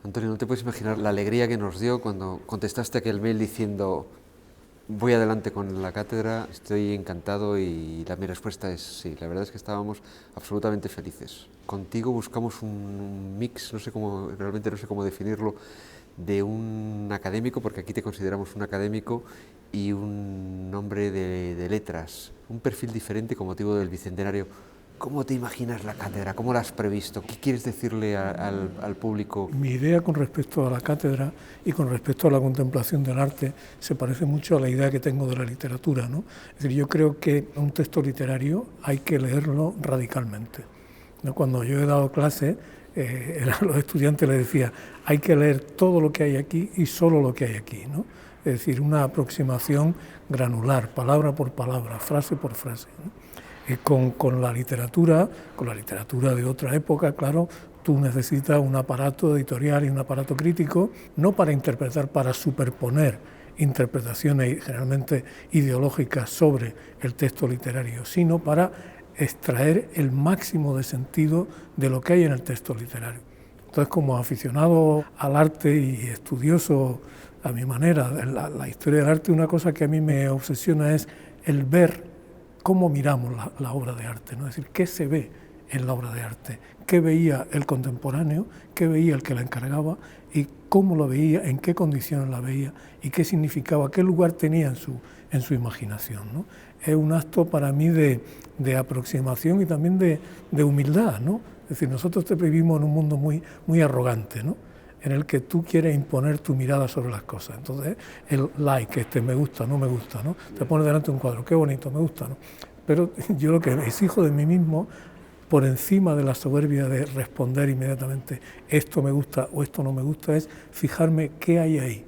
Antonio, no te puedes imaginar la alegría que nos dio cuando contestaste aquel mail diciendo voy adelante con la cátedra, estoy encantado y mi respuesta es sí. La verdad es que estábamos absolutamente felices. Contigo buscamos un mix, realmente no sé cómo definirlo, de un académico, porque aquí te consideramos un académico, y un hombre de letras, un perfil diferente con motivo del Bicentenario. ¿Cómo te imaginas la cátedra? ¿Cómo la has previsto? ¿Qué quieres decirle al público? Mi idea con respecto a la cátedra y con respecto a la contemplación del arte se parece mucho a la idea que tengo de la literatura, ¿no? Es decir, yo creo que un texto literario hay que leerlo radicalmente, ¿no? Cuando yo he dado clase, a los estudiantes les decía, hay que leer todo lo que hay aquí y solo lo que hay aquí, ¿no? Es decir, una aproximación granular, palabra por palabra, frase por frase, ¿no? Con la literatura de otra época, claro, tú necesitas un aparato editorial y un aparato crítico, no para interpretar, para superponer interpretaciones generalmente ideológicas sobre el texto literario, sino para extraer el máximo de sentido de lo que hay en el texto literario. Entonces, como aficionado al arte y estudioso a mi manera, la historia del arte, una cosa que a mí me obsesiona es el ver cómo miramos la obra de arte, ¿no? Es decir, qué se ve en la obra de arte, qué veía el contemporáneo, qué veía el que la encargaba y cómo lo veía, en qué condiciones la veía y qué significaba, qué lugar tenía en su imaginación, ¿no? Es un acto para mí de aproximación y también de humildad, ¿no? Es decir, nosotros vivimos en un mundo muy arrogante, ¿no? En el que tú quieres imponer tu mirada sobre las cosas. Entonces, el like, me gusta, no me gusta, ¿no? Te pones delante un cuadro, qué bonito, me gusta, ¿no? Pero yo lo que exijo de mí mismo, por encima de la soberbia de responder inmediatamente esto me gusta o esto no me gusta, es fijarme qué hay ahí.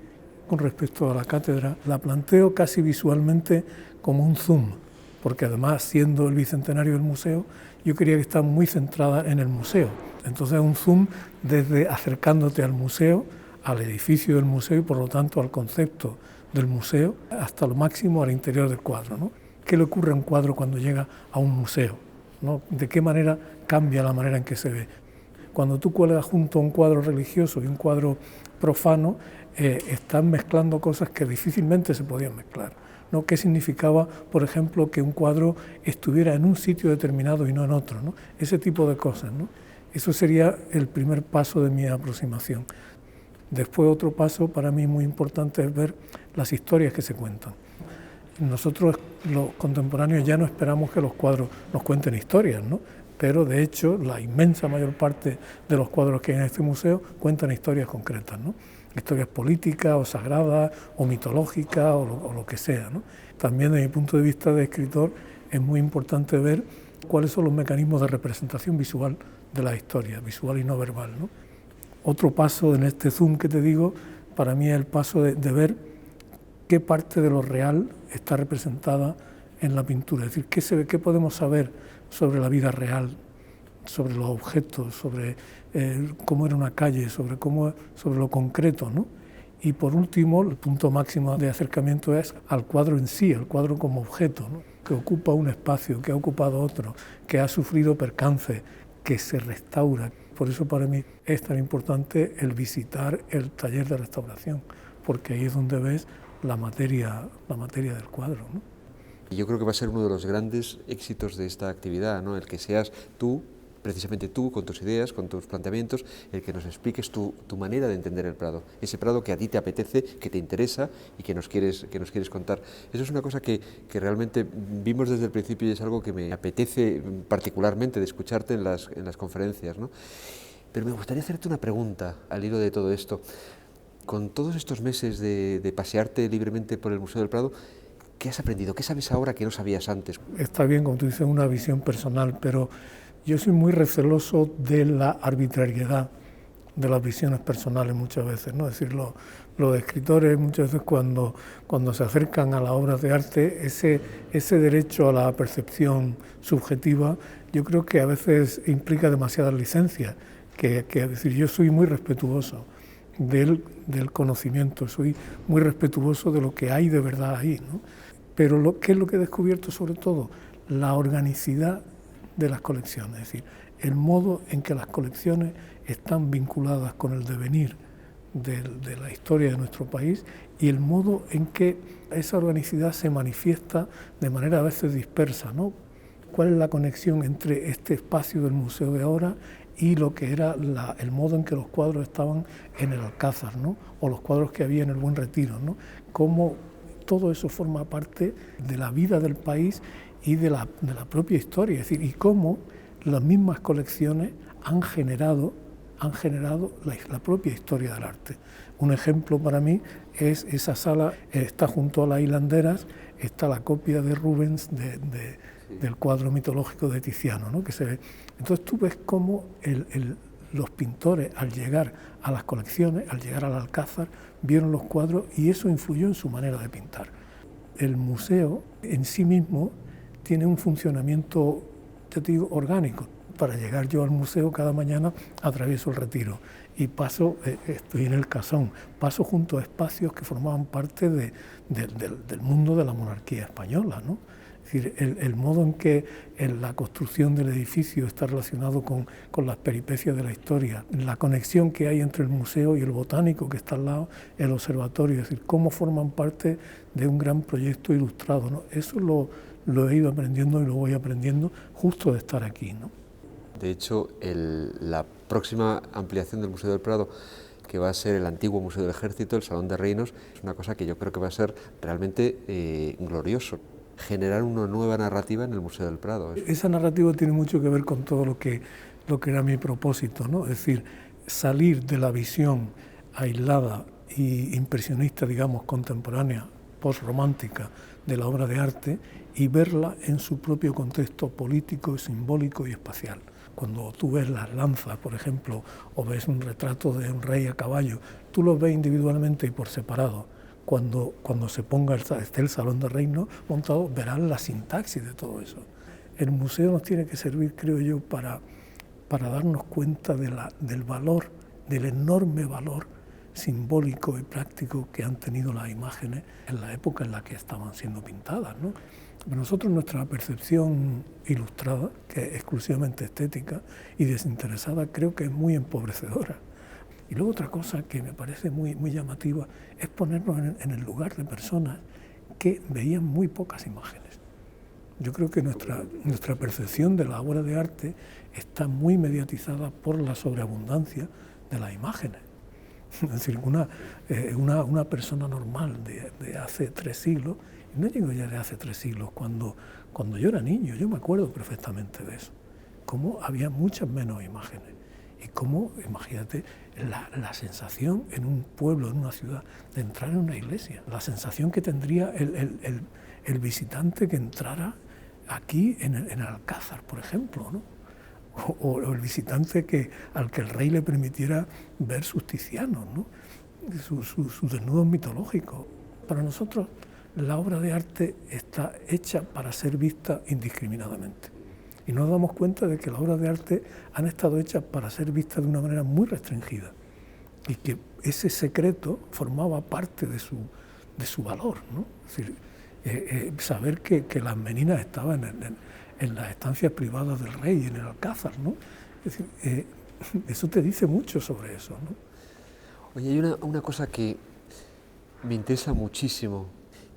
Con respecto a la cátedra, la planteo casi visualmente como un zoom, porque además, siendo el bicentenario del museo, yo quería que esté muy centrada en el museo. Entonces, un zoom desde acercándote al museo, al edificio del museo y, por lo tanto, al concepto del museo, hasta lo máximo al interior del cuadro, ¿no? ¿Qué le ocurre a un cuadro cuando llega a un museo, ¿no? ¿De qué manera cambia la manera en que se ve? Cuando tú cuelgas junto a un cuadro religioso y un cuadro profano, están mezclando cosas que difícilmente se podían mezclar, ¿no? ¿Qué significaba, por ejemplo, que un cuadro estuviera en un sitio determinado y no en otro, ¿no? Ese tipo de cosas, ¿no? Eso sería el primer paso de mi aproximación. Después, otro paso para mí muy importante es ver las historias que se cuentan. Nosotros, los contemporáneos, ya no esperamos que los cuadros nos cuenten historias, ¿no? Pero de hecho la inmensa mayor parte de los cuadros que hay en este museo cuentan historias concretas, ¿no? Historias políticas o sagradas o mitológicas o lo que sea, ¿no? También desde mi punto de vista de escritor es muy importante ver cuáles son los mecanismos de representación visual de la historia, visual y no verbal, ¿no? Otro paso en este zoom que te digo, para mí es el paso de ver qué parte de lo real está representada en la pintura, es decir, qué podemos saber sobre la vida real, sobre los objetos, sobre cómo era una calle, sobre lo concreto, ¿no? Y por último, el punto máximo de acercamiento es al cuadro en sí, al cuadro como objeto, ¿no? Que ocupa un espacio, que ha ocupado otro, que ha sufrido percance, que se restaura. Por eso para mí es tan importante el visitar el taller de restauración, porque ahí es donde ves la materia del cuadro, ¿no? Y yo creo que va a ser uno de los grandes éxitos de esta actividad, ¿no? El que seas tú, precisamente tú, con tus ideas, con tus planteamientos, el que nos expliques tu manera de entender el Prado, ese Prado que a ti te apetece, que te interesa y que nos quieres contar. Eso es una cosa que realmente vimos desde el principio y es algo que me apetece particularmente de escucharte en las conferencias, ¿no? Pero me gustaría hacerte una pregunta al hilo de todo esto. Con todos estos meses de pasearte libremente por el Museo del Prado, ¿qué has aprendido? ¿Qué sabes ahora que no sabías antes? Está bien, como tú dices, una visión personal, pero yo soy muy receloso de la arbitrariedad de las visiones personales muchas veces, ¿no? Es decir, los escritores muchas veces cuando se acercan a las obras de arte, ese derecho a la percepción subjetiva, yo creo que a veces implica demasiadas licencias, es decir, yo soy muy respetuoso del conocimiento, soy muy respetuoso de lo que hay de verdad ahí, ¿no? Pero ¿qué es lo que he descubierto sobre todo? La organicidad de las colecciones, es decir, el modo en que las colecciones están vinculadas con el devenir de la historia de nuestro país y el modo en que esa organicidad se manifiesta de manera a veces dispersa, ¿no? ¿Cuál es la conexión entre este espacio del museo de ahora y lo que era el modo en que los cuadros estaban en el Alcázar, ¿no? O los cuadros que había en el Buen Retiro, ¿no? Cómo todo eso forma parte de la vida del país y de la propia historia, es decir, y cómo las mismas colecciones han generado la propia historia del arte. Un ejemplo para mí es esa sala, está junto a las hilanderas, está la copia de Rubens del cuadro mitológico de Tiziano, ¿no? Que se ve. Entonces tú ves cómo los pintores, al llegar a las colecciones, al llegar al Alcázar, vieron los cuadros y eso influyó en su manera de pintar. El museo en sí mismo tiene un funcionamiento, yo te digo, orgánico. Para llegar yo al museo cada mañana atravieso el Retiro y paso, estoy en el Casón, paso junto a espacios que formaban parte del mundo de la monarquía española, ¿no? Es decir, el modo en que la construcción del edificio está relacionado con las peripecias de la historia, la conexión que hay entre el museo y el botánico que está al lado, el observatorio, es decir, cómo forman parte de un gran proyecto ilustrado, ¿no? Eso lo he ido aprendiendo y lo voy aprendiendo justo de estar aquí, ¿no? De hecho, la próxima ampliación del Museo del Prado, que va a ser el antiguo Museo del Ejército, el Salón de Reinos, es una cosa que yo creo que va a ser realmente glorioso, generar una nueva narrativa en el Museo del Prado. Esa narrativa tiene mucho que ver con todo lo que era mi propósito, ¿no? Es decir, salir de la visión aislada e impresionista, digamos, contemporánea, postromántica de la obra de arte y verla en su propio contexto político, simbólico y espacial. Cuando tú ves las lanzas, por ejemplo, o ves un retrato de un rey a caballo, tú los ves individualmente y por separado. Cuando se ponga esté el Salón de Reinos montado, verán la sintaxis de todo eso. El museo nos tiene que servir, creo yo, para darnos cuenta del valor, del enorme valor simbólico y práctico que han tenido las imágenes en la época en la que estaban siendo pintadas, ¿no? Pero nosotros nuestra percepción ilustrada, que es exclusivamente estética y desinteresada, creo que es muy empobrecedora. Y luego otra cosa que me parece muy, muy llamativa es ponernos en el lugar de personas que veían muy pocas imágenes. Yo creo que nuestra percepción de la obra de arte está muy mediatizada por la sobreabundancia de las imágenes. Es decir, una persona normal de hace 3 siglos, y no digo ya de hace 3 siglos, cuando yo era niño, yo me acuerdo perfectamente de eso, cómo había muchas menos imágenes y cómo, imagínate, la sensación en un pueblo, en una ciudad, de entrar en una iglesia, la sensación que tendría el visitante que entrara aquí en el Alcázar, por ejemplo, ¿no? O el visitante al que el rey le permitiera ver sus Tizianos, ¿no? Sus desnudos mitológicos. Para nosotros la obra de arte está hecha para ser vista indiscriminadamente. Y nos damos cuenta de que las obras de arte han estado hechas para ser vistas de una manera muy restringida y que ese secreto formaba parte de su valor, ¿no? Es decir, saber que las meninas estaban en las estancias privadas del rey, en el Alcázar, ¿no? Es decir, eso te dice mucho sobre eso, ¿no? Oye, hay una cosa que me interesa muchísimo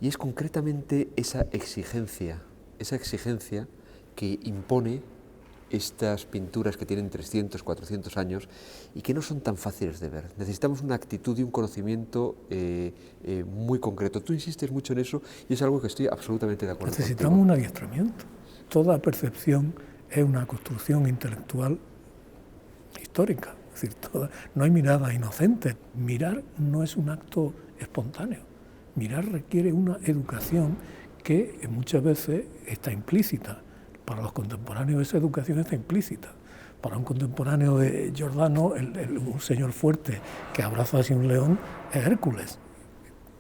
y es concretamente esa exigencia que impone estas pinturas que tienen 300, 400 años y que no son tan fáciles de ver. Necesitamos una actitud y un conocimiento muy concreto. Tú insistes mucho en eso y es algo que estoy absolutamente de acuerdo Necesitamos contigo. un adiestramiento. Toda percepción es una construcción intelectual histórica. Es decir, no hay miradas inocentes. Mirar no es un acto espontáneo. Mirar requiere una educación que muchas veces está implícita. Para los contemporáneos esa educación está implícita. Para un contemporáneo de Giordano, un señor fuerte que abraza así un león es Hércules.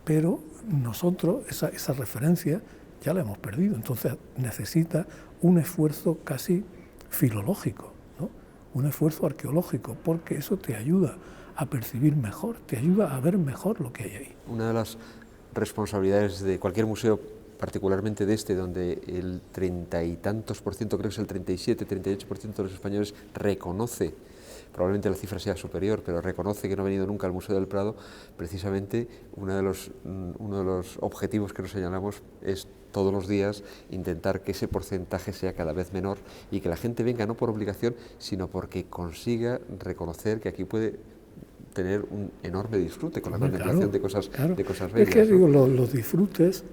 Pero nosotros esa referencia ya la hemos perdido. Entonces necesita un esfuerzo casi filológico, ¿no? Un esfuerzo arqueológico, porque eso te ayuda a percibir mejor, te ayuda a ver mejor lo que hay ahí. Una de las responsabilidades de cualquier museo, particularmente de este, donde el 30 y tantos por ciento, creo que es el 37, 38% de los españoles reconoce probablemente la cifra sea superior, pero reconoce que no ha venido nunca al Museo del Prado, precisamente uno de los objetivos que nos señalamos es todos los días intentar que ese porcentaje sea cada vez menor y que la gente venga no por obligación, sino porque consiga reconocer que aquí puede tener un enorme disfrute con la contemplación de cosas bellas. Es que digo, los disfrutes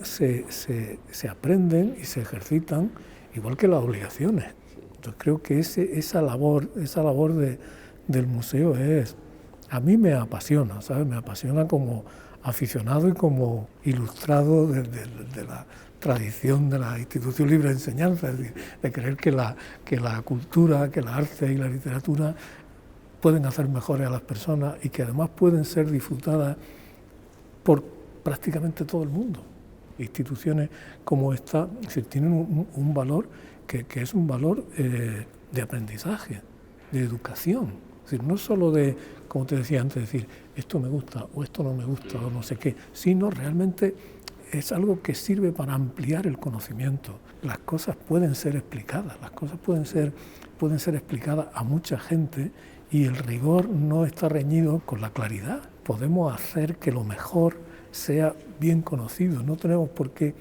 se aprenden y se ejercitan igual que las obligaciones. Entonces creo que esa labor del museo a mí me apasiona, ¿sabes? Me apasiona como aficionado y como ilustrado de la tradición de la institución libre de enseñanza, es decir, de creer que la cultura, que la arte y la literatura pueden hacer mejores a las personas y que además pueden ser disfrutadas por prácticamente todo el mundo. Instituciones como esta tienen un valor que es un valor de aprendizaje, de educación. Es decir, no solo de, como te decía antes, decir esto me gusta o esto no me gusta o no sé qué, sino realmente es algo que sirve para ampliar el conocimiento. Las cosas pueden ser explicadas, las cosas pueden ser explicadas a mucha gente y el rigor no está reñido con la claridad. Podemos hacer que lo mejor sea bien conocido, no tenemos por qué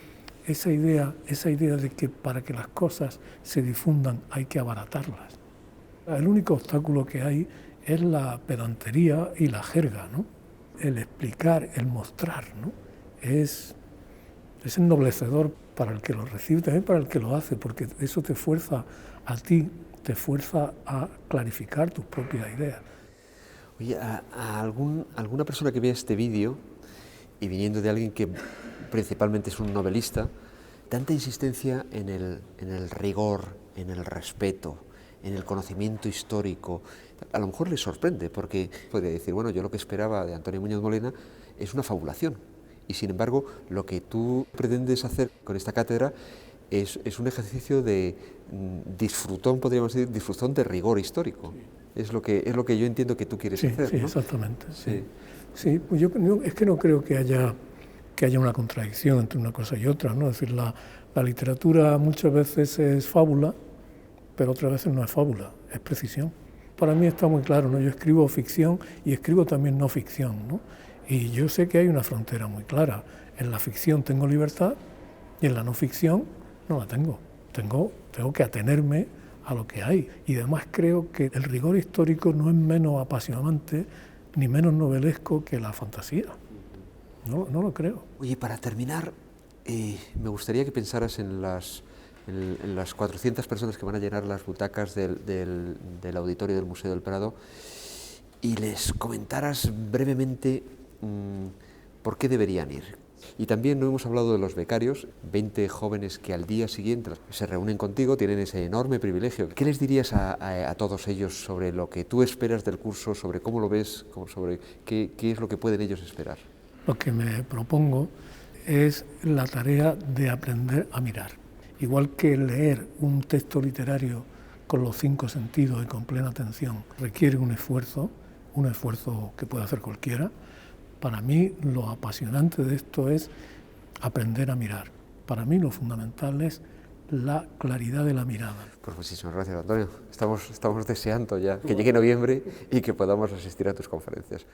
esa idea de que para que las cosas se difundan hay que abaratarlas. El único obstáculo que hay es la pedantería y la jerga, ¿no? El explicar, el mostrar, ¿no? Es ennoblecedor para el que lo recibe, también para el que lo hace, porque eso te fuerza a ti, te fuerza a clarificar tus propias ideas. Oye, a alguna persona que vea este vídeo, y viniendo de alguien que principalmente es un novelista, tanta insistencia en el rigor, en el respeto, en el conocimiento histórico, a lo mejor le sorprende, porque puede decir, bueno, yo lo que esperaba de Antonio Muñoz Molina es una fabulación, y sin embargo, lo que tú pretendes hacer con esta cátedra es un ejercicio de disfrutón, podríamos decir, disfrutón de rigor histórico. Es lo que yo entiendo que tú quieres hacer, sí, ¿no? Exactamente. Sí, pues yo es que no creo que haya una contradicción entre una cosa y otra, ¿no? Es decir, la literatura muchas veces es fábula, pero otras veces no es fábula, es precisión. Para mí está muy claro, ¿no? Yo escribo ficción y escribo también no ficción, ¿no? Y yo sé que hay una frontera muy clara. En la ficción tengo libertad y en la no ficción no la tengo. Tengo que atenerme a lo que hay. Y además creo que el rigor histórico no es menos apasionante ni menos novelesco que la fantasía. No lo creo. Oye, para terminar, me gustaría que pensaras en las 400 personas que van a llenar las butacas del auditorio del Museo del Prado y les comentaras brevemente por qué deberían ir. Y también no hemos hablado de los becarios, 20 jóvenes que al día siguiente se reúnen contigo, tienen ese enorme privilegio. ¿Qué les dirías a todos ellos sobre lo que tú esperas del curso, sobre cómo lo ves, sobre qué es lo que pueden ellos esperar? Lo que me propongo es la tarea de aprender a mirar. Igual que leer un texto literario con los 5 sentidos y con plena atención requiere un esfuerzo que puede hacer cualquiera. Para mí lo apasionante de esto es aprender a mirar. Para mí lo fundamental es la claridad de la mirada. Pues muchísimas gracias, Antonio. Estamos deseando ya que llegue noviembre y que podamos asistir a tus conferencias.